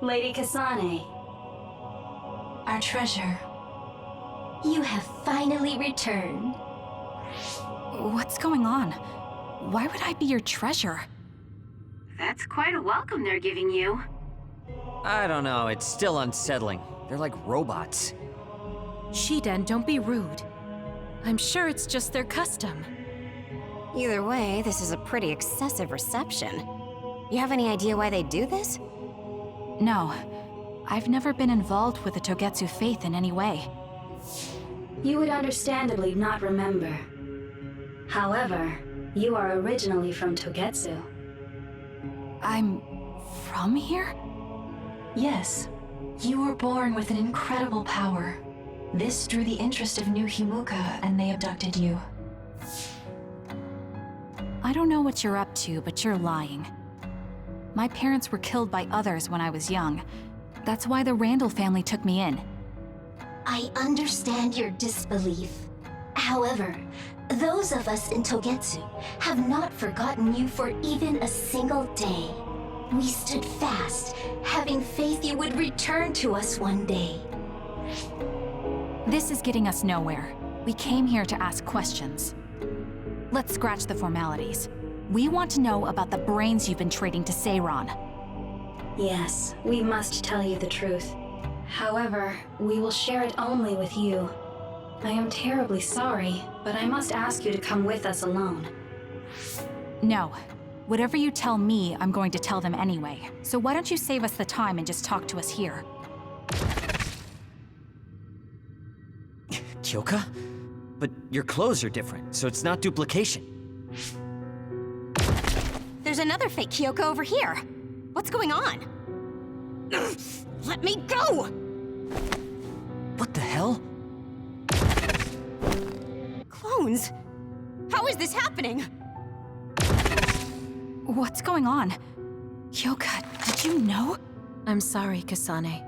Lady Kasane. Our treasure. You have finally returned. What's going on? Why would I be your treasure? That's quite a welcome they're giving you. I don't know, it's still unsettling. They're like robots. Shiden, don't be rude. I'm sure it's just their custom. Either way, this is a pretty excessive reception. You have any idea why they do this? No. I've never been involved with the Togetsu faith in any way. You would understandably not remember. However, you are originally from Togetsu. I'm from here? Yes. You were born with an incredible power. This drew the interest of New Himuka, and they abducted you. I don't know what you're up to, but you're lying. My parents were killed by others when I was young. That's why the Randall family took me in. I understand your disbelief. However, those of us in Togetsu have not forgotten you for even a single day. We stood fast, having faith you would return to us one day. This is getting us nowhere. We came here to ask questions. Let's scratch the formalities. We want to know about the brains you've been trading to Seiran. Yes, we must tell you the truth. However, we will share it only with you. I am terribly sorry, but I must ask you to come with us alone. No. Whatever you tell me, I'm going to tell them anyway. So why don't you save us the time and just talk to us here? Kyoka? But your clothes are different, so it's not duplication. There's another fake Kyoko over here. What's going on? Let me go! What the hell? Clones? How is this happening? What's going on? Kyoka, did you know? I'm sorry, Kasane.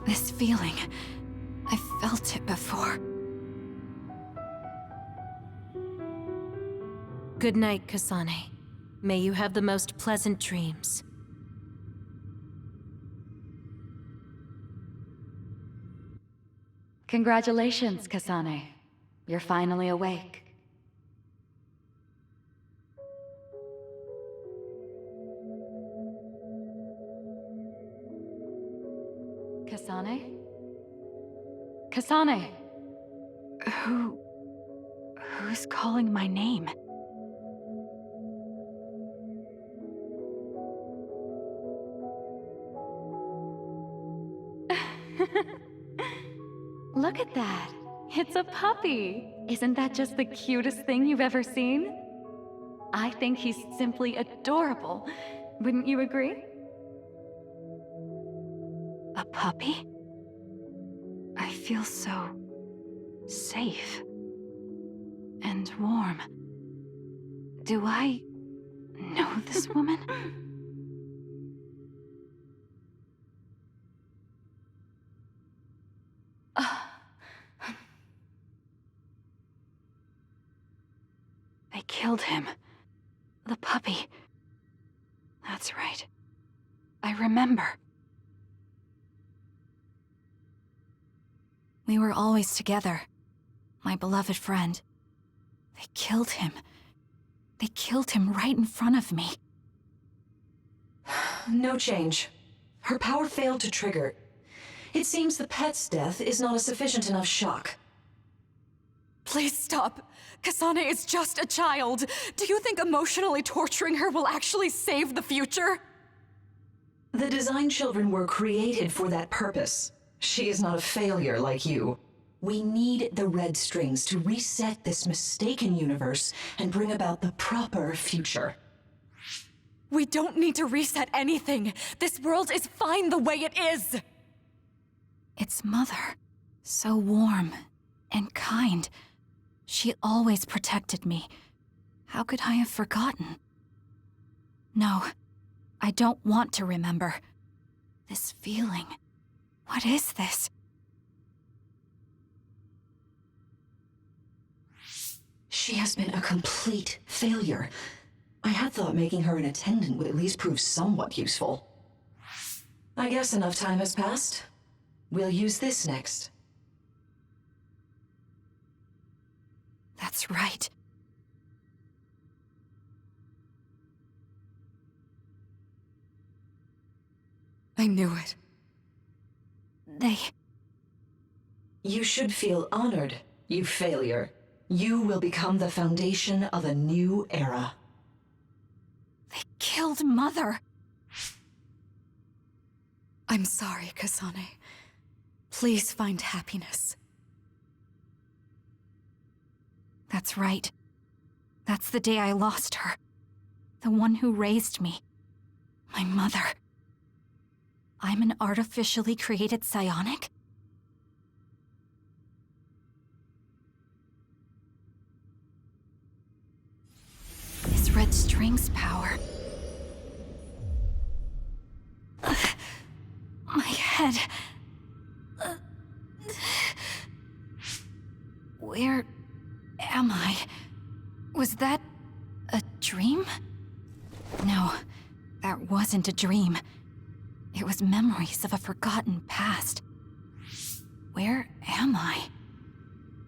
This feeling, I felt it before. Good night, Kasane. May you have the most pleasant dreams. Congratulations, Kasane. You're finally awake. Kasane? Kasane! Who's calling my name? Look at that! It's a puppy! Isn't that just the cutest thing you've ever seen? I think he's simply adorable. Wouldn't you agree? A puppy? I feel so safe and warm. Do I know this woman? They killed him. The puppy. That's right. I remember. We were always together. My beloved friend. They killed him. They killed him right in front of me. No change. Her power failed to trigger. It seems the pet's death is not a sufficient enough shock. Please stop. Kasane is just a child. Do you think emotionally torturing her will actually save the future? The design children were created for that purpose. She is not a failure like you. We need the red strings to reset this mistaken universe and bring about the proper future. We don't need to reset anything. This world is fine the way it is. It's Mother. So warm and kind. She always protected me. How could I have forgotten? No, I don't want to remember. This feeling. What is this? She has been a complete failure. I had thought making her an attendant would at least prove somewhat useful. I guess enough time has passed. We'll use this next. That's right. I knew it. You should feel honored, you failure. You will become the foundation of a new era. They killed Mother. I'm sorry, Kasane. Please find happiness. That's right. That's the day I lost her. The one who raised me. My mother. I'm an artificially created psionic? This red string's power. My head. Where am I? Was that a dream? No, that wasn't a dream. It was memories of a forgotten past. Where am I?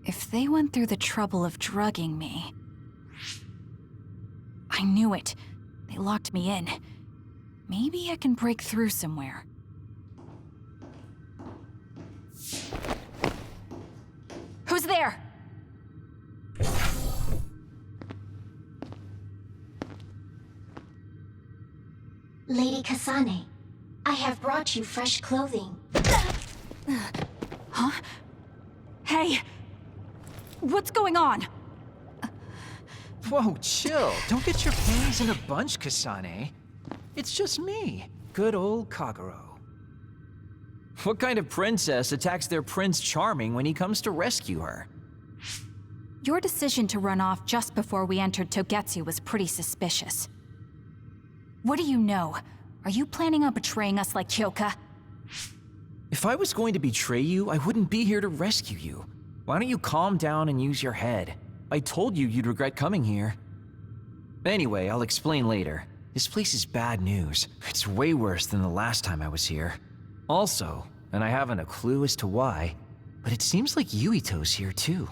If they went through the trouble of drugging me... I knew it. They locked me in. Maybe I can break through somewhere. Who's there? Lady Kasane, I have brought you fresh clothing. Huh? Hey! What's going on? Whoa, chill. Don't get your panties in a bunch, Kasane. It's just me, good old Kagero. What kind of princess attacks their Prince Charming when he comes to rescue her? Your decision to run off just before we entered Togetsu was pretty suspicious. What do you know? Are you planning on betraying us like Kyoka? If I was going to betray you, I wouldn't be here to rescue you. Why don't you calm down and use your head? I told you you'd regret coming here. Anyway, I'll explain later. This place is bad news. It's way worse than the last time I was here. Also, and I haven't a clue as to why, but it seems like Yuito's here too.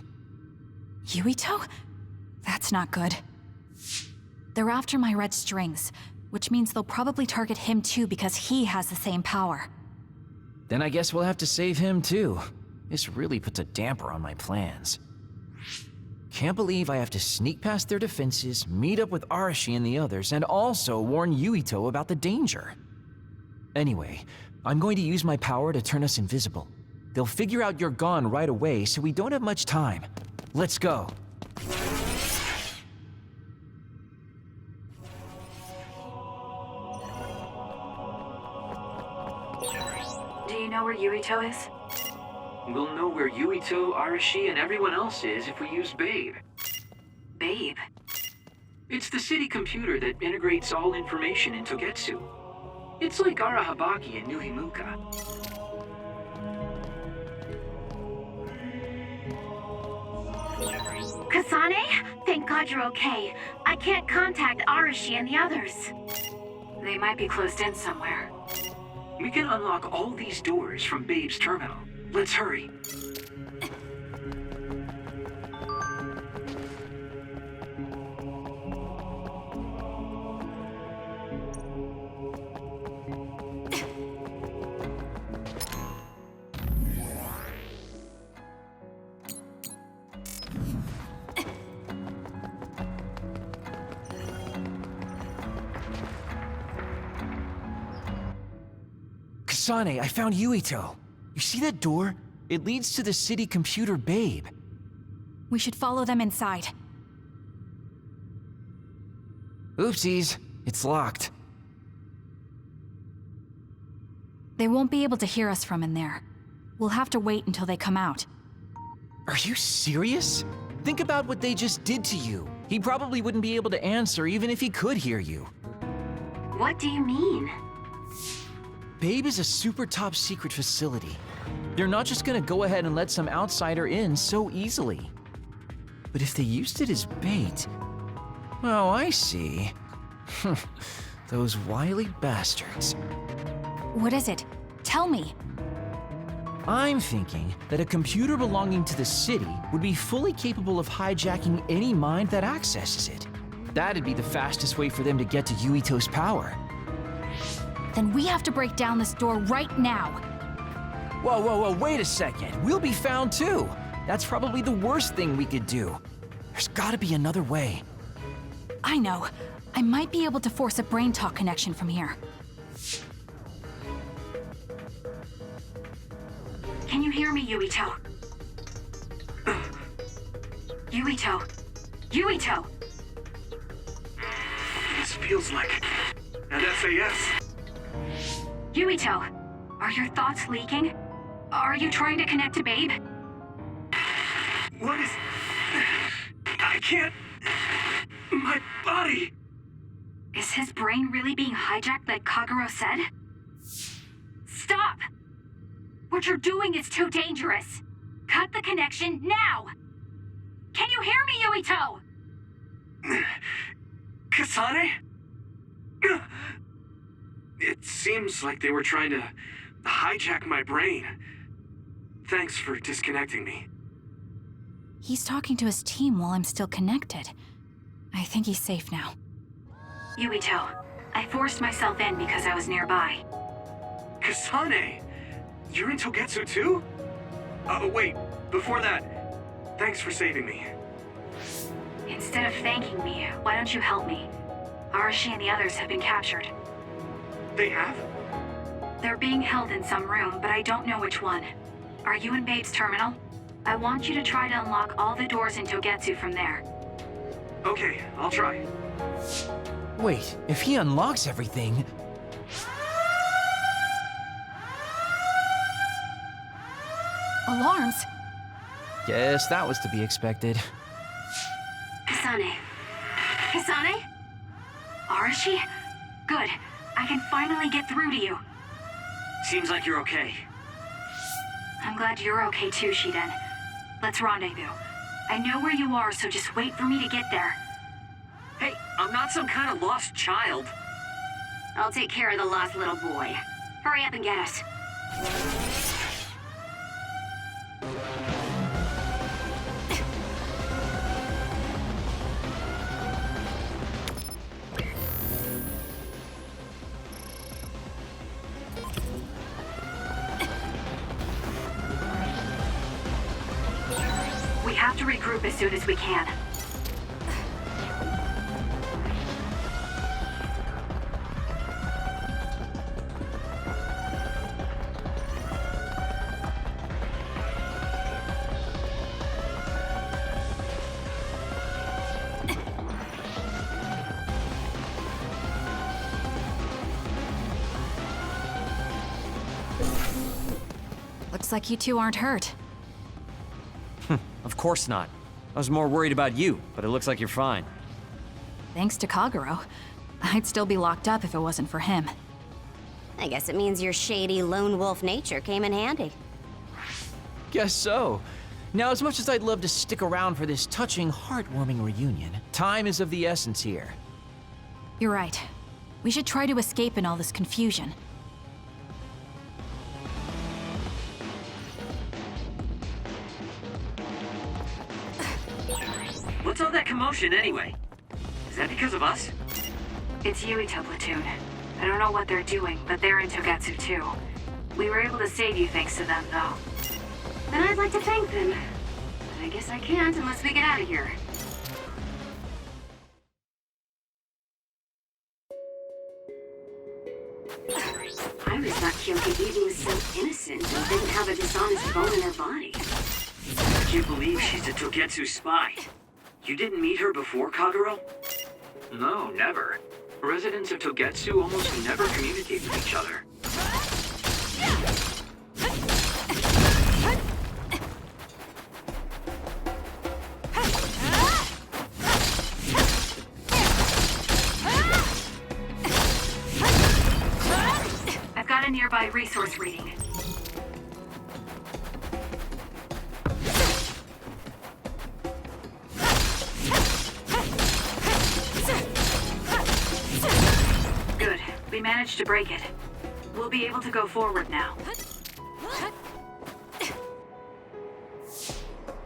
Yuito? That's not good. They're after my red strings, which means they'll probably target him too because he has the same power. Then I guess we'll have to save him too. This really puts a damper on my plans. Can't believe I have to sneak past their defenses, meet up with Arashi and the others, and also warn Yuito about the danger. Anyway, I'm going to use my power to turn us invisible. They'll figure out you're gone right away, so we don't have much time. Let's go. Do you know where Yuito is? We'll know where Yuito, Arashi, and everyone else is if we use Babe. Babe? It's the city computer that integrates all information in Togetsu. It's like Arahabaki in New Himuka. Kasane? Thank God you're okay. I can't contact Arashi and the others. They might be closed in somewhere. We can unlock all these doors from Babe's terminal. Let's hurry. Kasane, I found Yuito. You see that door? It leads to the city computer Babe. We should follow them inside. Oopsies, it's locked. They won't be able to hear us from in there. We'll have to wait until they come out. Are you serious? Think about what they just did to you. He probably wouldn't be able to answer even if he could hear you. What do you mean? Babe is a super top secret facility. They're not just gonna go ahead and let some outsider in so easily. But if they used it as bait... Oh, I see. Those wily bastards. What is it? Tell me. I'm thinking that a computer belonging to the city would be fully capable of hijacking any mind that accesses it. That'd be the fastest way for them to get to Yuito's power. Then we have to break down this door right now. Whoa, wait a second. We'll be found too. That's probably the worst thing we could do. There's gotta be another way. I know. I might be able to force a brain talk connection from here. Can you hear me, Yuito? Yuito! Yuito! This feels like an SAS. Yuito! Are your thoughts leaking? Are you trying to connect to Babe? What is... I can't... My body... Is his brain really being hijacked like Kagero said? Stop! What you're doing is too dangerous. Cut the connection now! Can you hear me, Yuito? Kasane? It seems like they were trying to hijack my brain. Thanks for disconnecting me. He's talking to his team while I'm still connected. I think he's safe now. Yuito, I forced myself in because I was nearby. Kasane! You're in Togetsu too? Oh, wait. Before that, thanks for saving me. Instead of thanking me, why don't you help me? Arashi and the others have been captured. They have? They're being held in some room, but I don't know which one. Are you in Babe's terminal? I want you to try to unlock all the doors in Togetsu from there. Okay, I'll try. Wait, if he unlocks everything... Alarms? Guess that was to be expected. Kasane. Kasane? Arashi? Good. I can finally get through to you. Seems like you're okay. I'm glad you're okay too, Shiden. Let's rendezvous. I know where you are, so just wait for me to get there. Hey, I'm not some kind of lost child. I'll take care of the lost little boy. Hurry up and get us. We have to regroup as soon as we can. Looks like you two aren't hurt. Of course not. I was more worried about you, but it looks like you're fine. Thanks to Kagero. I'd still be locked up if it wasn't for him. I guess it means your shady lone wolf nature came in handy. Guess so. Now, as much as I'd love to stick around for this touching, heartwarming reunion, time is of the essence here. You're right. We should try to escape in all this confusion. What's all that commotion anyway? Is that because of us? It's Yuito Platoon. I don't know what they're doing, but they're in Togetsu too. We were able to save you thanks to them, though. And I'd like to thank them. But I guess I can't unless we get out of here. I was thought Kyoka was so innocent and didn't have a dishonest bone in her body. I can't believe she's a Togetsu spy. You didn't meet her before, Kagero? No, never. Residents of Togetsu almost never communicate with each other. nearby resource reading. Good. We managed to break it. We'll be able to go forward now.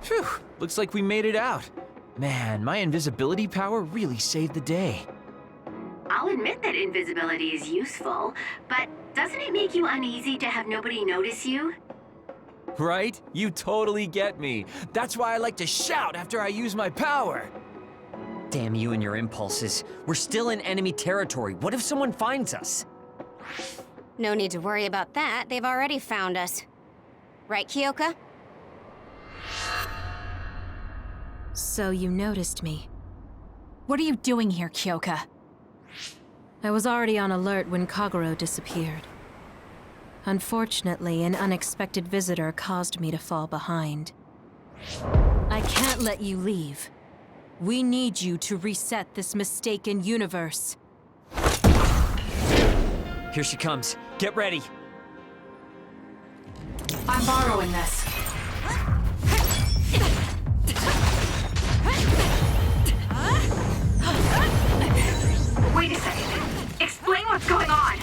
Phew, looks like we made it out. Man, my invisibility power really saved the day. I'll admit that invisibility is useful, but doesn't it make you uneasy to have nobody notice you? Right? You totally get me. That's why I like to shout after I use my power. Damn you and your impulses. We're still in enemy territory. What if someone finds us? No need to worry about that. They've already found us. Right, Kyoka? So you noticed me. What are you doing here, Kyoka? I was already on alert when Kagero disappeared. Unfortunately, an unexpected visitor caused me to fall behind. I can't let you leave. We need you to reset this mistaken universe. Here she comes. Get ready. I'm borrowing this. Wait a second. Explain what's going on.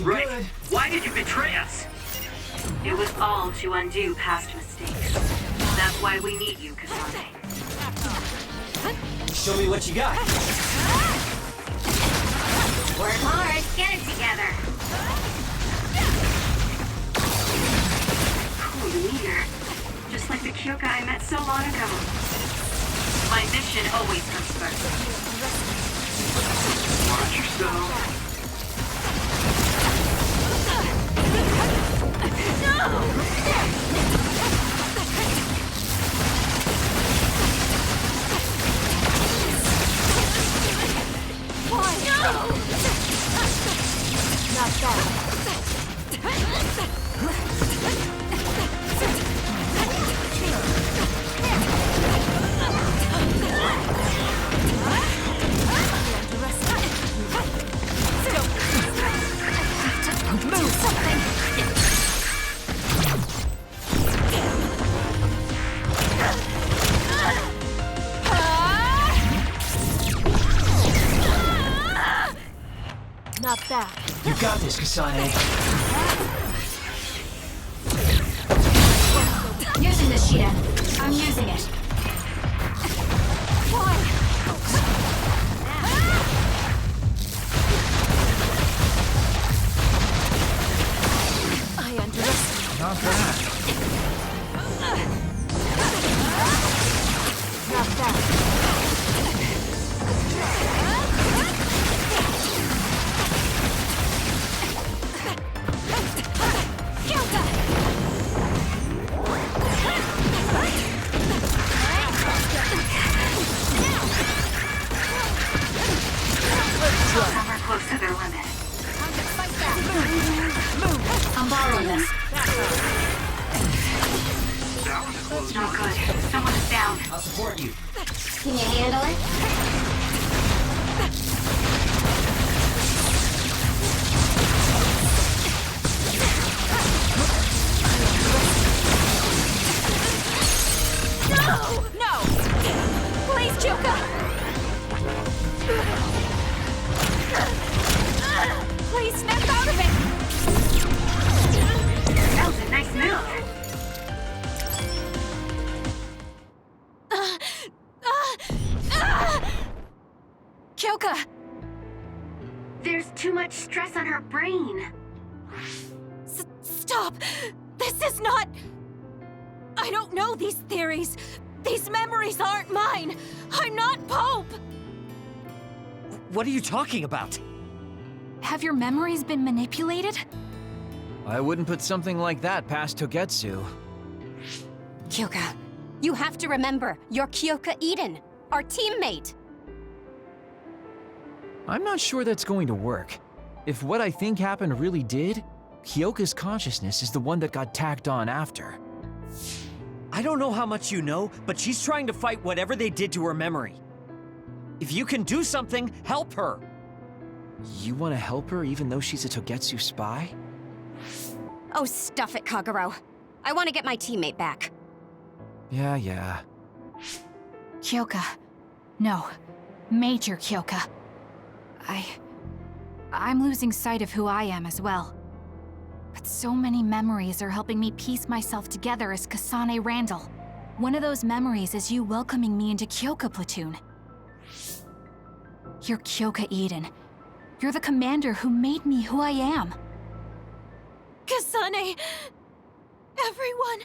Right. Why did you betray us? It was all to undo past mistakes. That's why we need you, Kasane. Show me what you got. Work hard, get it together. Cool leader. Just like the Kyoka I met so long ago. My mission always comes first. Watch yourself. Why? No! Not that. Move something! Not that. You got this, Kasane. Using this, Shida. I'm using it. Why? I underestimate. Not bad. Not that. Somewhere close to their limit. I'm borrowing this. Not good. Someone is down. I'll support you. Can you handle it? No! No! Please, Kyoka! Please snap out of it! That was a nice move. Kyoka! There's too much stress on her brain. Stop! This is not... I don't know these theories. These memories aren't mine. I'm not Pope! What are you talking about? Have your memories been manipulated? I wouldn't put something like that past Togetsu. Kyoka, you have to remember, you're Kyoka Eden, our teammate. I'm not sure that's going to work. If what I think happened really did, Kyoka's consciousness is the one that got tacked on after. I don't know how much you know, but she's trying to fight whatever they did to her memory. If you can do something, help her. You want to help her even though she's a Togetsu spy? Oh, stuff it, Kagero. I want to get my teammate back. Yeah. Kyoka. No. Major Kyoka. I'm losing sight of who I am as well. But so many memories are helping me piece myself together as Kasane Randall. One of those memories is you welcoming me into Kyoka Platoon. You're Kyoka Eden. You're the commander who made me who I am. Kasane! Everyone!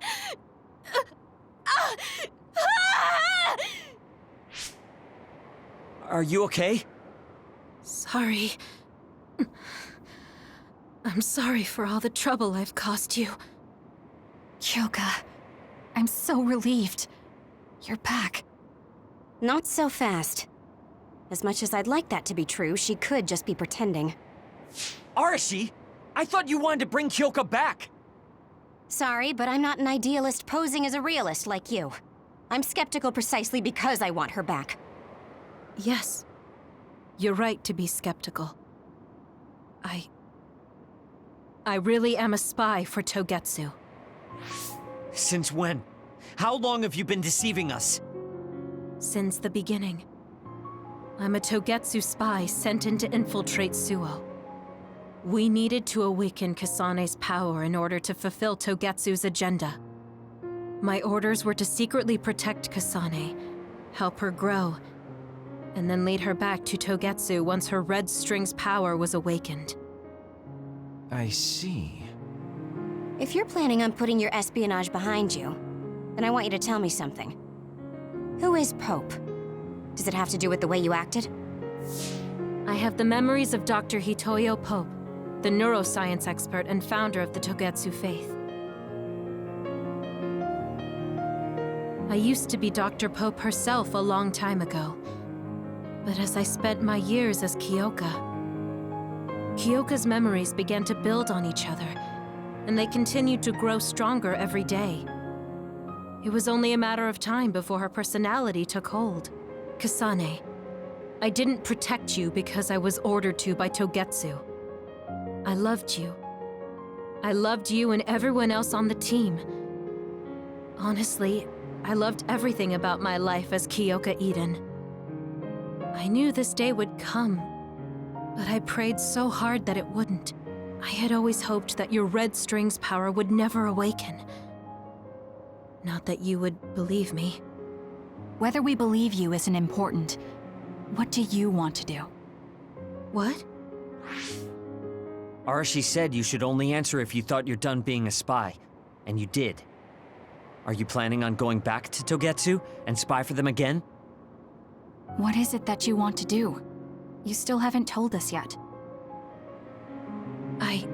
Are you okay? Sorry. I'm sorry for all the trouble I've caused you. Kyoka, I'm so relieved. You're back. Not so fast. As much as I'd like that to be true, she could just be pretending. Arashi! I thought you wanted to bring Kyoka back! Sorry, but I'm not an idealist posing as a realist like you. I'm skeptical precisely because I want her back. Yes. You're right to be skeptical. I really am a spy for Togetsu. Since when? How long have you been deceiving us? Since the beginning. I'm a Togetsu spy sent in to infiltrate Suo. We needed to awaken Kasane's power in order to fulfill Togetsu's agenda. My orders were to secretly protect Kasane, help her grow, and then lead her back to Togetsu once her red string's power was awakened. I see. If you're planning on putting your espionage behind you, then I want you to tell me something. Who is Pope? Does it have to do with the way you acted? I have the memories of Dr. Hitoyo Pope, the neuroscience expert and founder of the Togetsu faith. I used to be Dr. Pope herself a long time ago. But as I spent my years as Kyoka's memories began to build on each other, and they continued to grow stronger every day. It was only a matter of time before her personality took hold. Kasane, I didn't protect you because I was ordered to by Togetsu. I loved you. I loved you and everyone else on the team. Honestly, I loved everything about my life as Kyoka Eden. I knew this day would come, but I prayed so hard that it wouldn't. I had always hoped that your red string's power would never awaken. Not that you would believe me. Whether we believe you isn't important. What do you want to do? What? Arashi said you should only answer if you thought you're done being a spy, and you did. Are you planning on going back to Togetsu and spy for them again? What is it that you want to do? You still haven't told us yet. I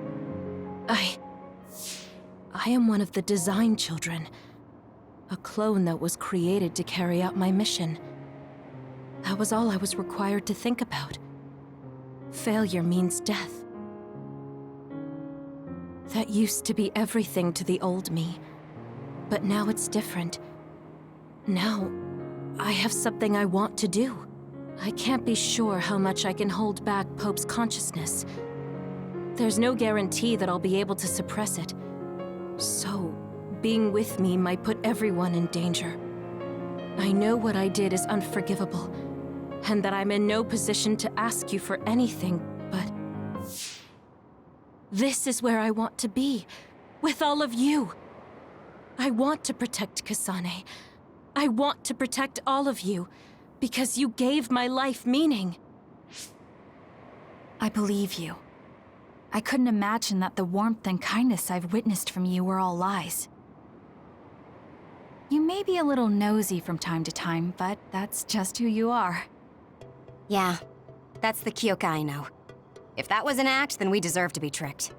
am one of the design children. A clone that was created to carry out my mission. That was all I was required to think about. Failure means death. That used to be everything to the old me. But now it's different. Now, I have something I want to do. I can't be sure how much I can hold back Pope's consciousness. There's no guarantee that I'll be able to suppress it. So, being with me might put everyone in danger. I know what I did is unforgivable, and that I'm in no position to ask you for anything, but... this is where I want to be, with all of you. I want to protect Kasane. I want to protect all of you, because you gave my life meaning. I believe you. I couldn't imagine that the warmth and kindness I've witnessed from you were all lies. You may be a little nosy from time to time, but that's just who you are. Yeah, that's the Kyoka I know. If that was an act, then we deserve to be tricked.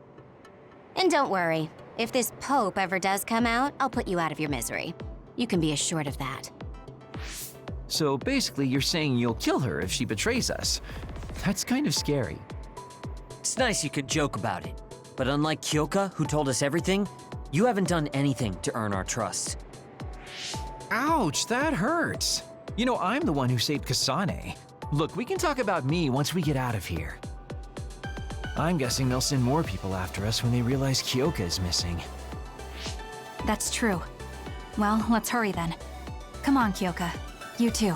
And don't worry, if this Pope ever does come out, I'll put you out of your misery. You can be assured of that. So basically you're saying you'll kill her if she betrays us. That's kind of scary. It's nice you could joke about it, but unlike Kyoka, who told us everything, you haven't done anything to earn our trust. Ouch, that hurts. You know, I'm the one who saved Kasane. Look, we can talk about me once we get out of here. I'm guessing they'll send more people after us when they realize Kyoka is missing. That's true. Well, let's hurry then. Come on, Kyoka. You too.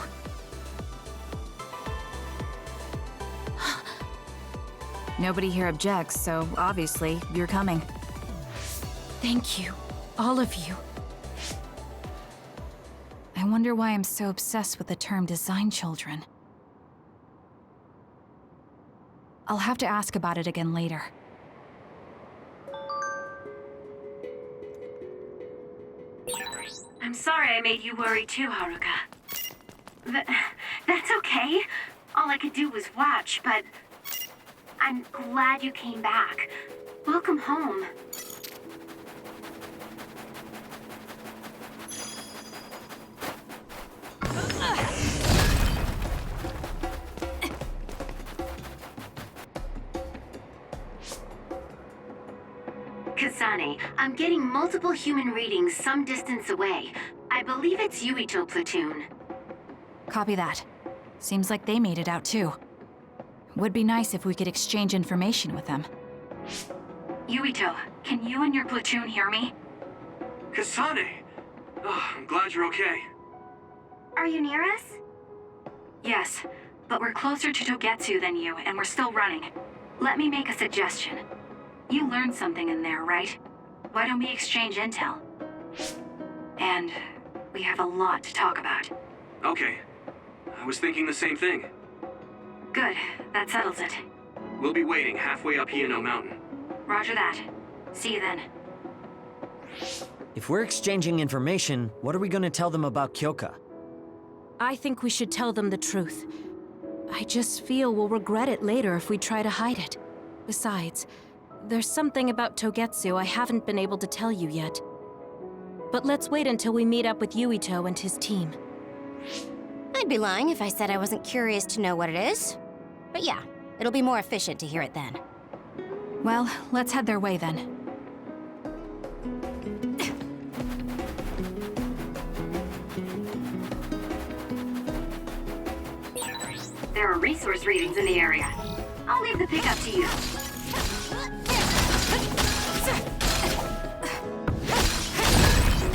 Nobody here objects, so obviously, you're coming. Thank you, all of you. I wonder why I'm so obsessed with the term design children. I'll have to ask about it again later. I'm sorry I made you worry too, Haruka. That's okay. All I could do was watch, but I'm glad you came back. Welcome home. Kasane, I'm getting multiple human readings some distance away. I believe it's Yuito platoon. Copy that. Seems like they made it out too. Would be nice if we could exchange information with them. Yuito, can you and your platoon hear me? Kasane! Oh, I'm glad you're okay. Are you near us? Yes, but we're closer to Togetsu than you, and we're still running. Let me make a suggestion. You learned something in there, right? Why don't we exchange intel? And we have a lot to talk about. Okay. I was thinking the same thing. Good, that settles it. We'll be waiting halfway up Hieno Mountain. Roger that. See you then. If we're exchanging information, what are we gonna tell them about Kyoka? I think we should tell them the truth. I just feel we'll regret it later if we try to hide it. Besides, there's something about Togetsu I haven't been able to tell you yet. But let's wait until we meet up with Yuito and his team. I'd be lying if I said I wasn't curious to know what it is. But yeah, it'll be more efficient to hear it then. Well, let's head their way then. There are resource readings in the area. I'll leave the pickup to you.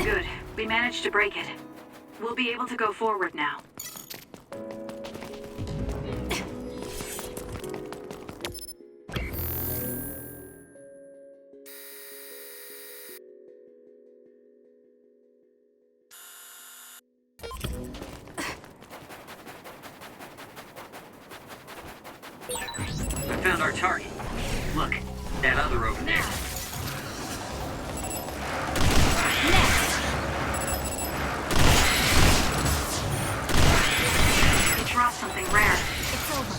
Good. We managed to break it. We'll be able to go forward now. I found our target. Look, that other over there. We dropped something rare. It's over.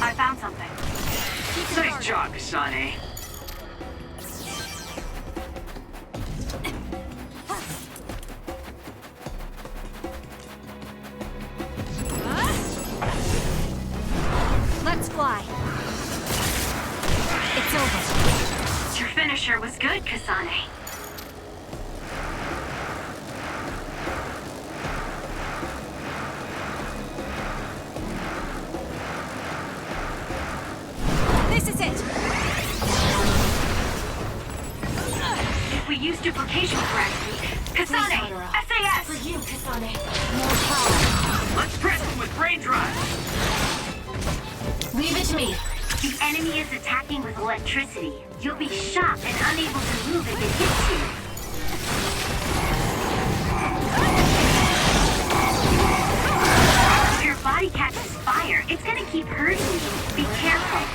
I found something. Nice job, Kasane. Let's fly. It's over. Your finisher was good, Kasane. This is it. If we use duplication correctly, Kasane, SAS. For you, Kasane. More power. Let's press them with brain drive. Leave it to me. The enemy is attacking with electricity. You'll be shocked and unable to move if it hits you. If your body catches fire, it's gonna keep hurting you. Be careful.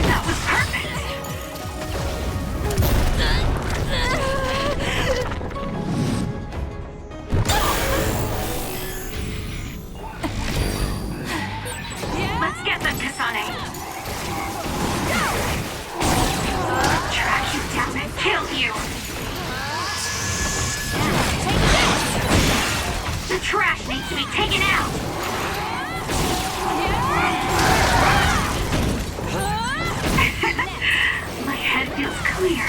That was perfect! Let's get them, Kasane. Track you down and kill you. The trash needs to be taken out. My head feels clear.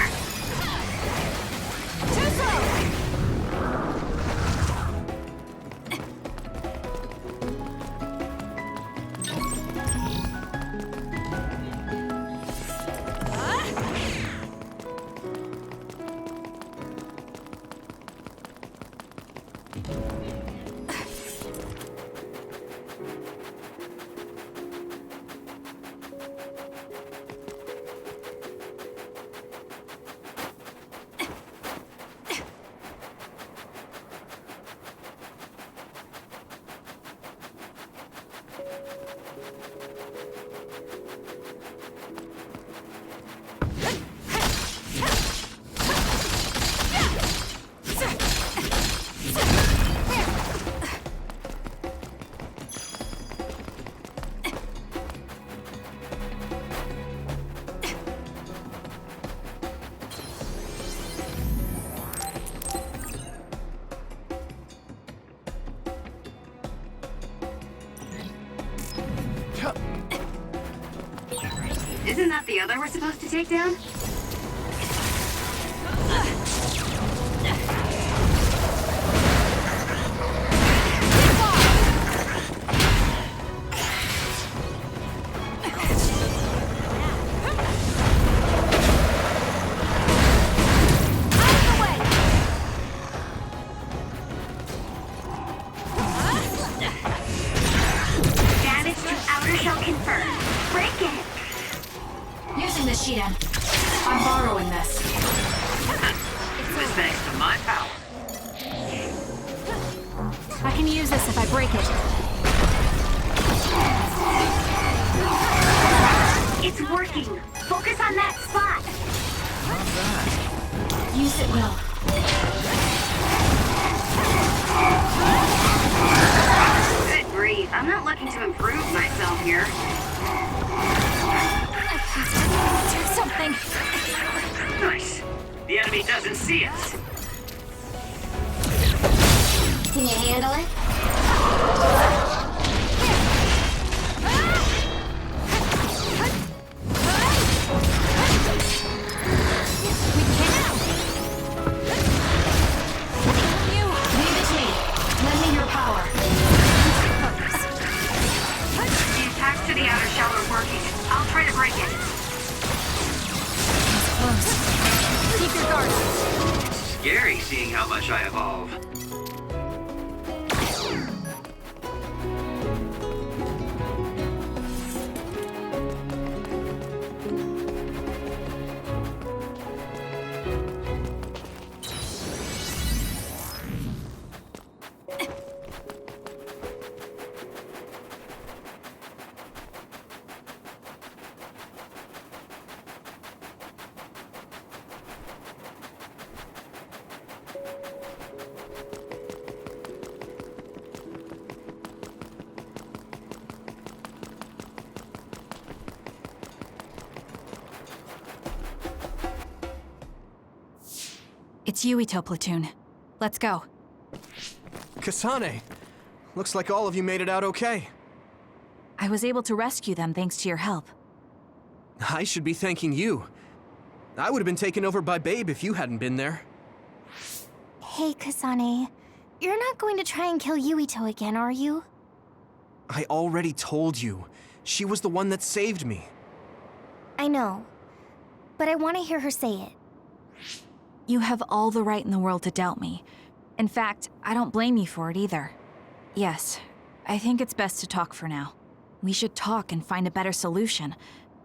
Isn't that the other we're supposed to take down? Damage to outer shell confirmed. Break it! Using the sheet end. I'm borrowing this. This thanks to my power. I can use this if I break it. It's working. Focus on that spot. Not bad. Use it well. Good grief. I'm not looking to improve myself here. Do something. Nice. The enemy doesn't see us. Can you handle it? Leave it to me. Lend me your power. The attacks to the outer shell are working. I'll try to break it. It's close. Keep your guard up. Scary seeing how much I evolve. It's Yuito platoon. Let's go. Kasane! Looks like all of you made it out okay. I was able to rescue them thanks to your help. I should be thanking you. I would have been taken over by Babe if you hadn't been there. Hey, Kasane. You're not going to try and kill Yuito again, are you? I already told you. She was the one that saved me. I know. But I want to hear her say it. You have all the right in the world to doubt me. In fact, I don't blame you for it either. Yes, I think it's best to talk for now. We should talk and find a better solution,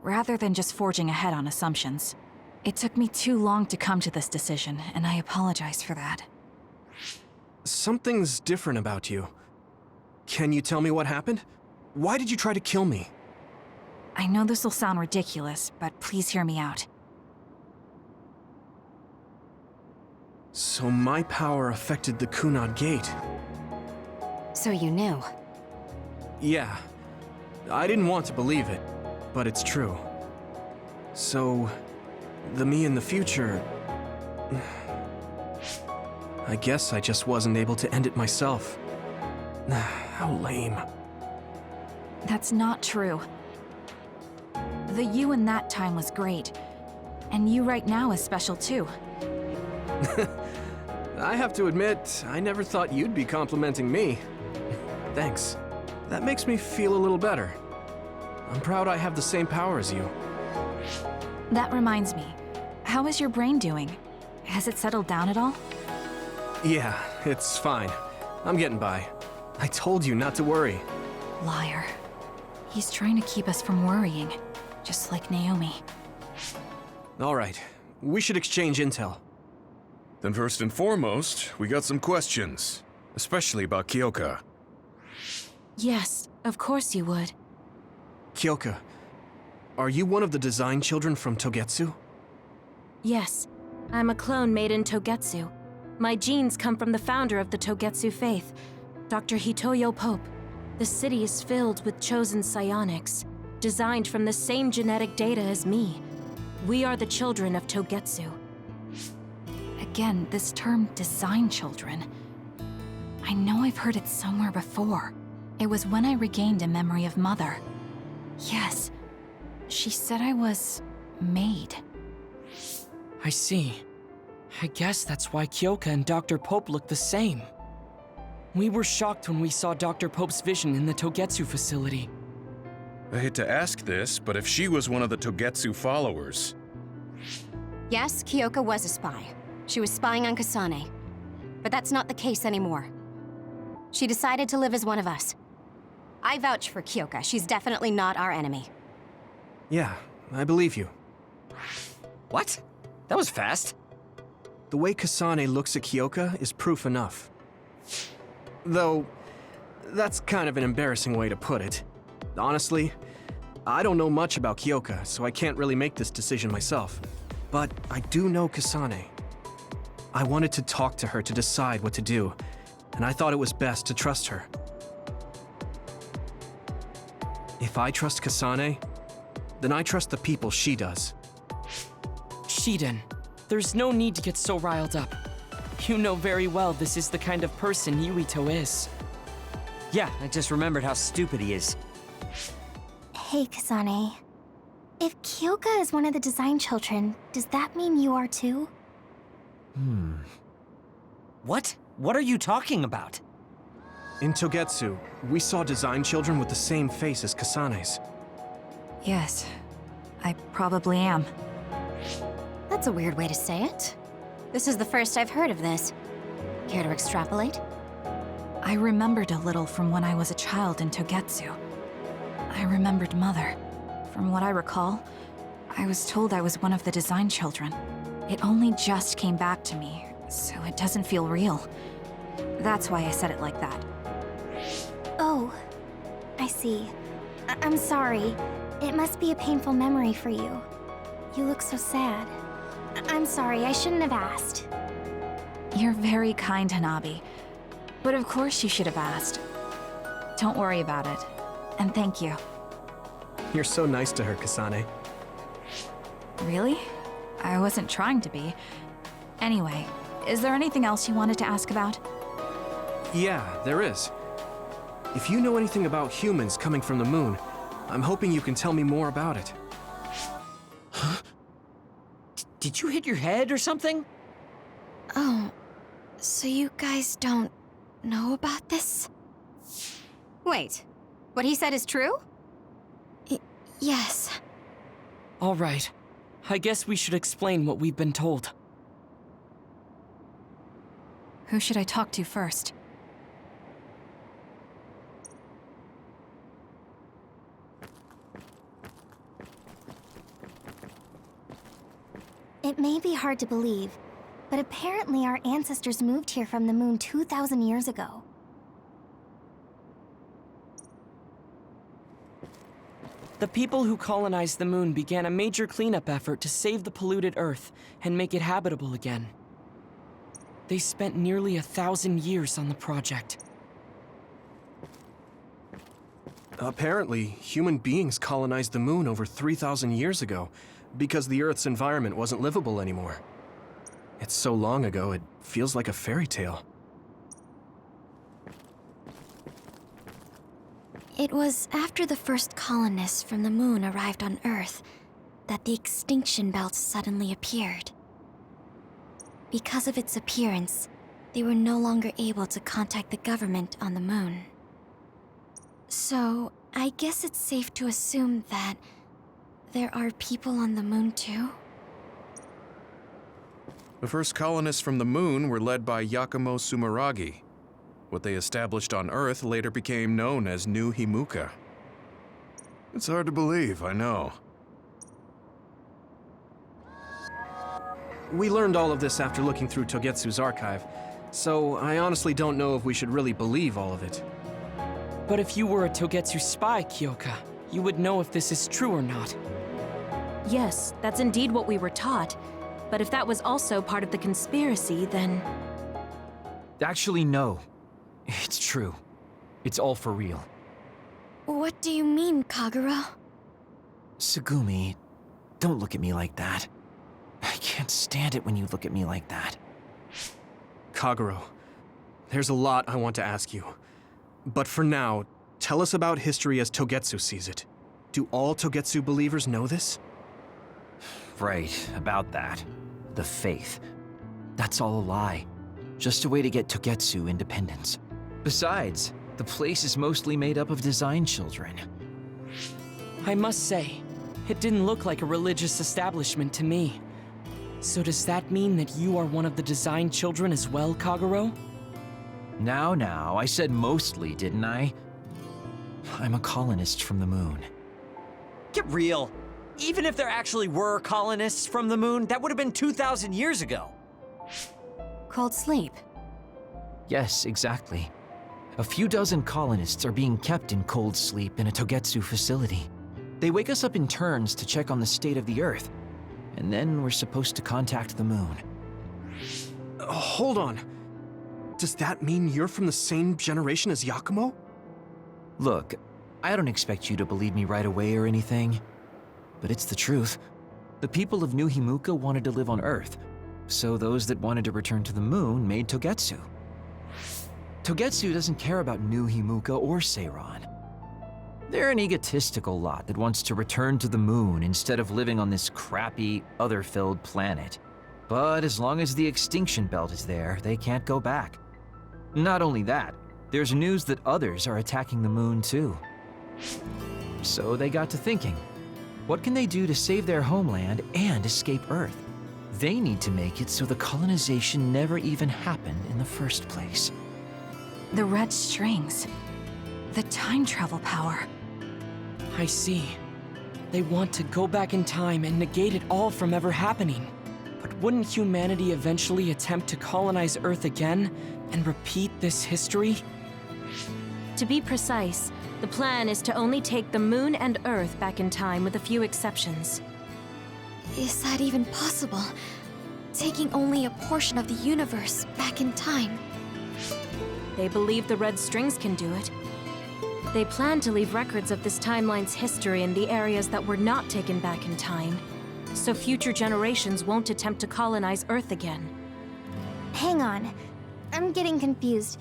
rather than just forging ahead on assumptions. It took me too long to come to this decision, and I apologize for that. Something's different about you. Can you tell me what happened? Why did you try to kill me? I know this will sound ridiculous, but please hear me out. So my power affected the Kunad Gate. So you knew. Yeah. I didn't want to believe it, but it's true. So, the me in the future... I guess I just wasn't able to end it myself. How lame. That's not true. The you in that time was great, and you right now is special too. I have to admit, I never thought you'd be complimenting me. Thanks. That makes me feel a little better. I'm proud I have the same power as you. That reminds me, how is your brain doing? Has it settled down at all? Yeah, it's fine. I'm getting by. I told you not to worry. Liar. He's trying to keep us from worrying, just like Naomi. All right, we should exchange intel. Then first and foremost, we got some questions, especially about Kyoka. Yes, of course you would. Kyoka, are you one of the design children from Togetsu? Yes, I'm a clone made in Togetsu. My genes come from the founder of the Togetsu faith, Dr. Hitoyo Pope. The city is filled with chosen psionics, designed from the same genetic data as me. We are the children of Togetsu. Again, this term, design children. I know I've heard it somewhere before. It was when I regained a memory of Mother. Yes. She said I was made. I see. I guess that's why Kyoka and Dr. Pope look the same. We were shocked when we saw Dr. Pope's vision in the Togetsu facility. I hate to ask this, but if she was one of the Togetsu followers... Yes, Kyoka was a spy. She was spying on Kasane. But that's not the case anymore. She decided to live as one of us. I vouch for Kyoka. She's definitely not our enemy. Yeah, I believe you. What? That was fast. The way Kasane looks at Kyoka is proof enough. Though, that's kind of an embarrassing way to put it. Honestly, I don't know much about Kyoka, so I can't really make this decision myself. But I do know Kasane. I wanted to talk to her to decide what to do, and I thought it was best to trust her. If I trust Kasane, then I trust the people she does. Shiden, there's no need to get so riled up. You know very well this is the kind of person Yuito is. Yeah, I just remembered how stupid he is. Hey, Kasane. If Kyoka is one of the design children, does that mean you are too? What? What are you talking about? In Togetsu, we saw design children with the same face as Kasane's. Yes, I probably am. That's a weird way to say it. This is the first I've heard of this. Care to extrapolate? I remembered a little from when I was a child in Togetsu. I remembered Mother. From what I recall, I was told I was one of the design children. It only just came back to me, so it doesn't feel real. That's why I said it like that. Oh, I see. I'm sorry. It must be a painful memory for you. You look so sad. I'm sorry, I shouldn't have asked. You're very kind, Hanabi. But of course you should have asked. Don't worry about it. And thank you. You're so nice to her, Kasane. Really? I wasn't trying to be. Anyway, is there anything else you wanted to ask about? Yeah, there is. If you know anything about humans coming from the moon, I'm hoping you can tell me more about it. Huh? Did you hit your head or something? Oh, so you guys don't know about this? Wait, what he said is true? Yes. All right. I guess we should explain what we've been told. Who should I talk to first? It may be hard to believe, but apparently our ancestors moved here from the moon 2,000 years ago. The people who colonized the moon began a major cleanup effort to save the polluted Earth and make it habitable again. They spent nearly 1,000 years on the project. Apparently, human beings colonized the moon over 3,000 years ago because the Earth's environment wasn't livable anymore. It's so long ago, it feels like a fairy tale. It was after the first colonists from the moon arrived on Earth that the extinction belt suddenly appeared. Because of its appearance, they were no longer able to contact the government on the moon. So, I guess it's safe to assume that there are people on the moon too? The first colonists from the moon were led by Yakumo Sumeragi. What they established on Earth later became known as New Himuka. It's hard to believe, I know. We learned all of this after looking through Togetsu's archive, so I honestly don't know if we should really believe all of it. But if you were a Togetsu spy, Kyoka, you would know if this is true or not. Yes, that's indeed what we were taught. But if that was also part of the conspiracy, then... Actually, no. It's true. It's all for real. What do you mean, Kagura? Tsugumi, don't look at me like that. I can't stand it when you look at me like that. Kaguro, there's a lot I want to ask you. But for now, tell us about history as Togetsu sees it. Do all Togetsu believers know this? Right, about that. The faith. That's all a lie. Just a way to get Togetsu independence. Besides, the place is mostly made up of design children. I must say, it didn't look like a religious establishment to me. So does that mean that you are one of the design children as well, Kagero? Now, I said mostly, didn't I? I'm a colonist from the moon. Get real. Even if there actually were colonists from the moon, that would have been 2,000 years ago. Cold sleep. Yes, exactly. A few dozen colonists are being kept in cold sleep in a Togetsu facility. They wake us up in turns to check on the state of the Earth, and then we're supposed to contact the moon. Hold on. Does that mean you're from the same generation as Yakumo? Look, I don't expect you to believe me right away or anything, but it's the truth. The people of New Himuka wanted to live on Earth, so those that wanted to return to the moon made Togetsu. Togetsu doesn't care about New Himuka or Seiran. They're an egotistical lot that wants to return to the moon instead of living on this crappy, other-filled planet. But as long as the extinction belt is there, they can't go back. Not only that, there's news that others are attacking the moon too. So they got to thinking, what can they do to save their homeland and escape Earth? They need to make it so the colonization never even happened in the first place. The red strings. The time travel power. I see. They want to go back in time and negate it all from ever happening. But wouldn't humanity eventually attempt to colonize Earth again and repeat this history? To be precise, the plan is to only take the moon and Earth back in time with a few exceptions. Is that even possible? Taking only a portion of the universe back in time? They believe the red strings can do it. They plan to leave records of this timeline's history in the areas that were not taken back in time, so future generations won't attempt to colonize Earth again. Hang on. I'm getting confused.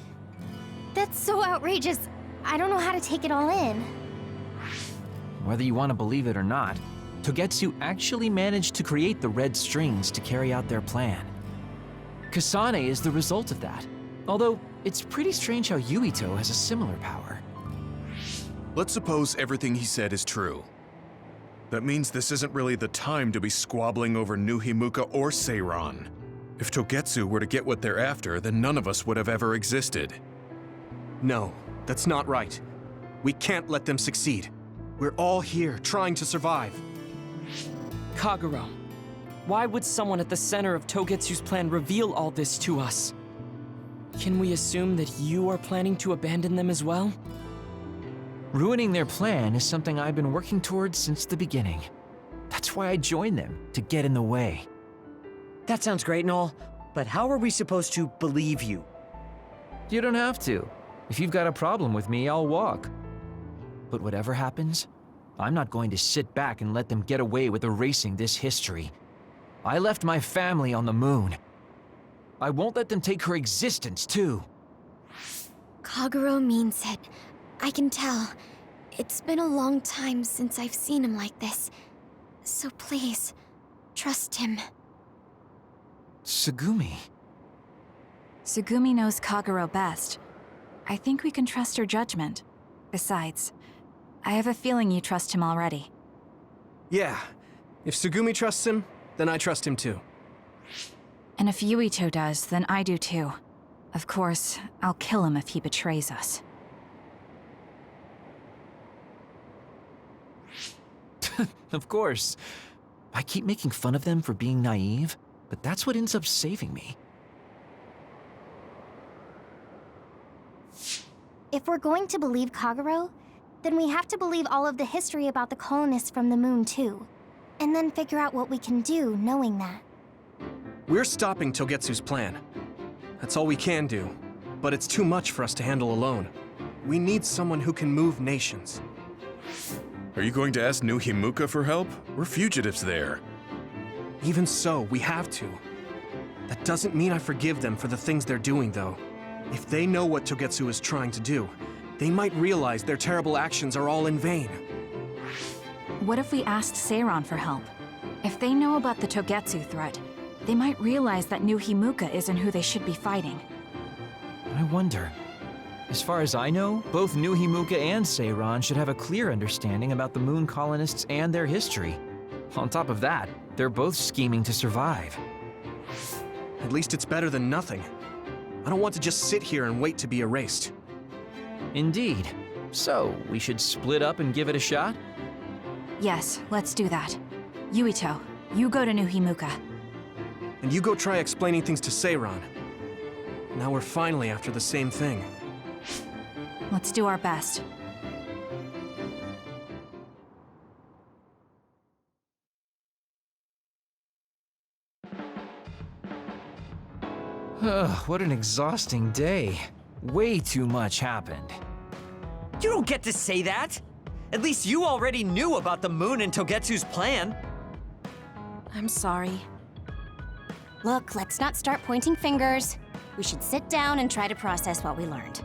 That's so outrageous. I don't know how to take it all in. Whether you want to believe it or not, Togetsu actually managed to create the red strings to carry out their plan. Kasane is the result of that, although it's pretty strange how Yuito has a similar power. Let's suppose everything he said is true. That means this isn't really the time to be squabbling over New Himuka or Seiran. If Togetsu were to get what they're after, then none of us would have ever existed. No, that's not right. We can't let them succeed. We're all here trying to survive. Kagero, why would someone at the center of Togetsu's plan reveal all this to us? Can we assume that you are planning to abandon them as well? Ruining their plan is something I've been working towards since the beginning. That's why I joined them, to get in the way. That sounds great and all, but how are we supposed to believe you? You don't have to. If you've got a problem with me, I'll walk. But whatever happens, I'm not going to sit back and let them get away with erasing this history. I left my family on the moon. I won't let them take her existence, too. Kagero means it. I can tell. It's been a long time since I've seen him like this. So please, trust him. Tsugumi. Tsugumi knows Kagero best. I think we can trust her judgment. Besides, I have a feeling you trust him already. Yeah. If Tsugumi trusts him, then I trust him too. And if Yuito does, then I do too. Of course, I'll kill him if he betrays us. Of course. I keep making fun of them for being naive, but that's what ends up saving me. If we're going to believe Kagero, then we have to believe all of the history about the colonists from the moon too. And then figure out what we can do knowing that. We're stopping Togetsu's plan. That's all we can do, but it's too much for us to handle alone. We need someone who can move nations. Are you going to ask New Himuka for help? We're fugitives there. Even so, we have to. That doesn't mean I forgive them for the things they're doing, though. If they know what Togetsu is trying to do, they might realize their terrible actions are all in vain. What if we asked Seiran for help? If they know about the Togetsu threat, they might realize that New Himuka isn't who they should be fighting. I wonder. As far as I know, both New Himuka and Seiran should have a clear understanding about the moon colonists and their history. On top of that, they're both scheming to survive. At least it's better than nothing. I don't want to just sit here and wait to be erased. Indeed. So, we should split up and give it a shot? Yes, let's do that. Yuito, you go to New Himuka. And you go try explaining things to Seiran. Now we're finally after the same thing. Let's do our best. What an exhausting day. Way too much happened. You don't get to say that! At least you already knew about the moon and Togetsu's plan. I'm sorry. Look, let's not start pointing fingers. We should sit down and try to process what we learned.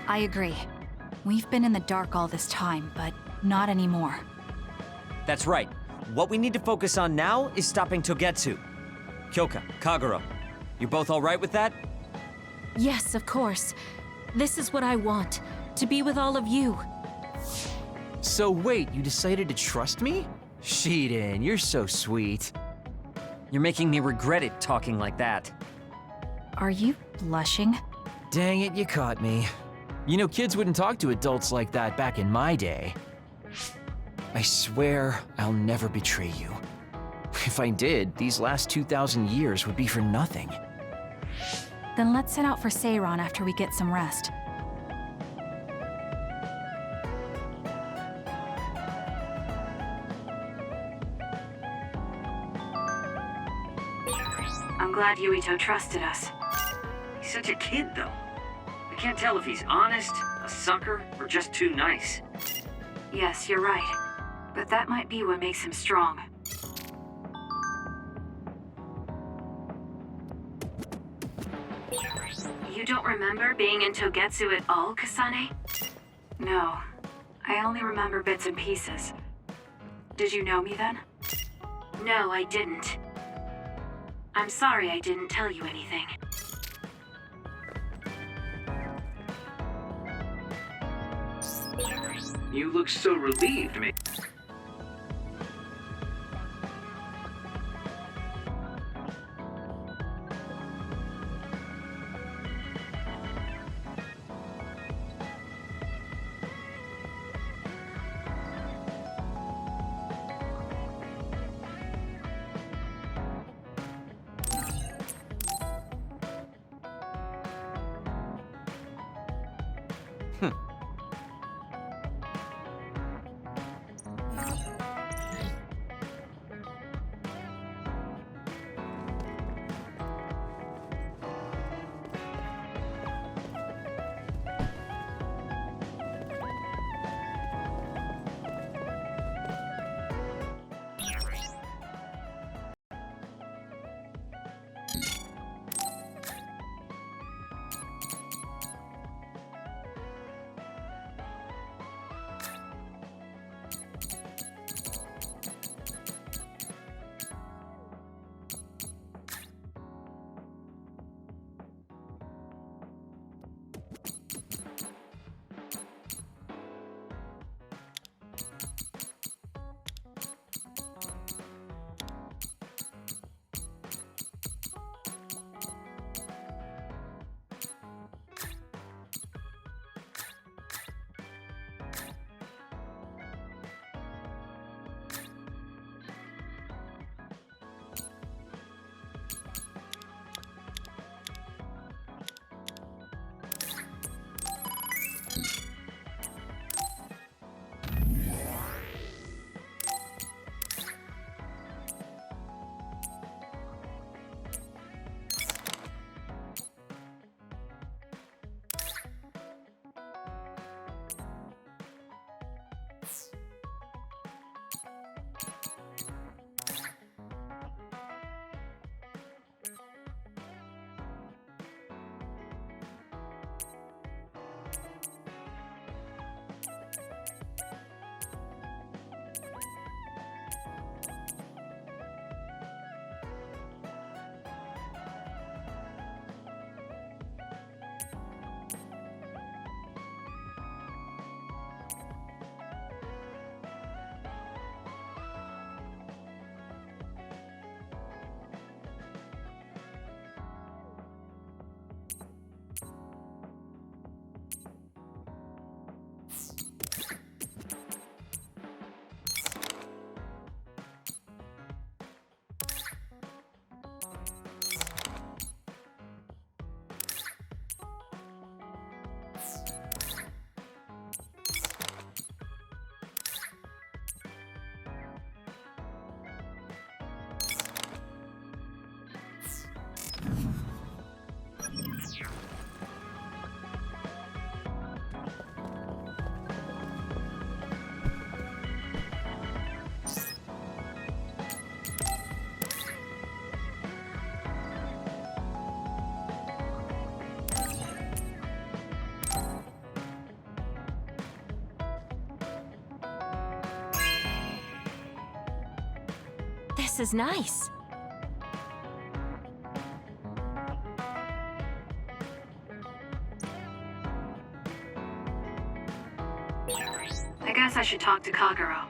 I agree. We've been in the dark all this time, but not anymore. That's right. What we need to focus on now is stopping Togetsu. Kyoka, Kagero, you both all right with that? Yes, of course. This is what I want, to be with all of you. So wait, you decided to trust me? Shiden, you're so sweet. You're making me regret it talking like that. Are you blushing? Dang it, you caught me. You know, kids wouldn't talk to adults like that back in my day. I swear I'll never betray you. If I did, these last 2,000 years would be for nothing. Then let's set out for Seiran after we get some rest. I'm glad Yuito trusted us. He's such a kid, though. I can't tell if he's honest, a sucker, or just too nice. Yes, you're right. But that might be what makes him strong. You don't remember being in Togetsu at all, Kasane? No. I only remember bits and pieces. Did you know me then? No, I didn't. I'm sorry I didn't tell you anything. You look so relieved, mate. This is nice. I guess I should talk to Kagero.